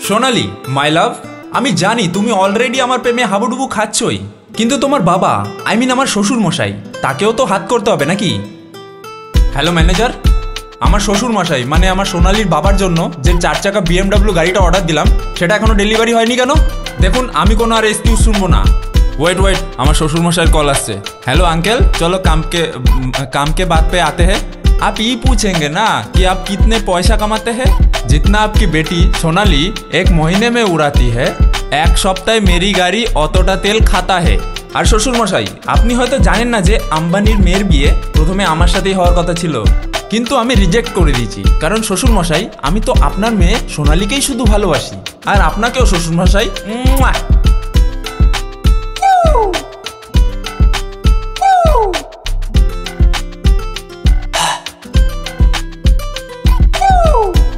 সোনালি মাই লাভ, আমি জানি তুমি অলরেডি আমার প্রেমে হাবুডুবু খাচ্ছই, কিন্তু তোমার বাবা আমার শ্বশুর মশাই, তাকেও তো হাত করতে হবে নাকি? হ্যালো ম্যানেজার, আমার শ্বশুর মশাই মানে আমার সোনালির বাবার জন্য যে 4 চাকা BMW গাড়িটা অর্ডার দিলাম সেটা এখনো ডেলিভারি হয়নি কেন? দেখুন আমি কোনো আর এক্সকিউজ শুনবো না। ওয়েট আমার শ্বশুর মশাইয়ের কল আসছে। हेलो अंकल, चलो काम के बात पे आते हैं। आप ये पूछेंगे ना कि आप कितने पैसा कमाते हैं? जितना आपकी बेटी सोनाली 1 महीने में उड़ाती है, 1 সপ্তাহে मेरी गाड़ी অতটা তেল खाता है। আর শ্বশুর মশাই, আপনি হয়তো জানেন না যে আম্বানির মেয়ের বিয়ে প্রথমে আমার সাথেই হওয়ার কথা ছিল, কিন্তু আমি রিজেক্ট করে দিয়েছি, কারণ শ্বশুর মশাই আমি তো আপনার মেয়ে সোনালিকেই শুধু ভালোবাসি, আর আপনাকেও শ্বশুর মশাই।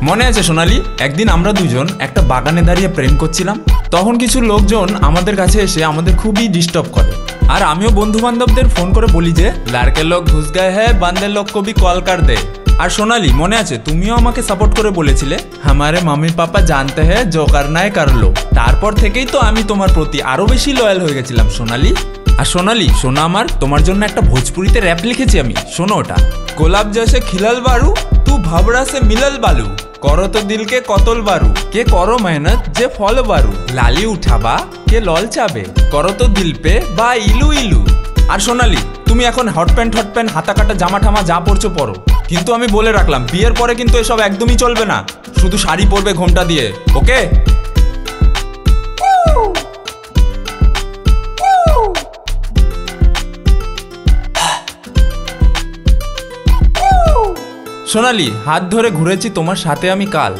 মনে আছে সোনালি, একদিন আমরা দুজন একটা বাগানে দাঁড়িয়ে প্রেম করছিলাম, তখন কিছু লোকজন আমাদের কাছে এসে আমাদের খুবই ডিস্টার্ব করে, আর আমিও বন্ধু বান্ধবদের ফোন করে বলি যে লড়কে লোক ঘুষ গায়ে হ্যাঁ বান্দে লোক কবি কল কর দে। আর সোনালি মনে আছে, তুমিও আমাকে সাপোর্ট করে বলেছিলে হামারে মাম্মি পাপা জানতে হ্যাঁ জো করনা হ্যায় কর লো। তারপর থেকেই তো আমি তোমার প্রতি আরো বেশি লয়াল হয়ে গেছিলাম সোনালি। আর সোনালি শোনা আমার, তোমার জন্য একটা ভোজপুরিতে র্যাপ লিখেছি আমি, শোনো ওটা। গোলাপ জैसे खिलल बारू तू भाबड़ा से मिलल बालू, करो तो दिल के कतल बारू के करो मेहनत जे फल बारू, लाली उठाबा के लल चाबे करो तो दिल पे बा इलू इलू। আর সোনালি তুমি এখন হট প্যান্ট হাতা কাটা জামা ঠামা যা পরছো পরো, কিন্তু আমি বলে রাখলাম বিয়ের পরে কিন্তু এসব একদমই চলবে না, শুধু শাড়ি পরবে ঘোমটা দিয়ে, ওকে? সোনালি হাত ধরে ঘুরেছি তোমার সাথে আমি কাল,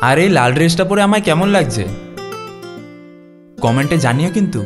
আর এই লাল ড্রেসটা পরে আমায় কেমন লাগছে কমেন্টে জানিও কিন্তু।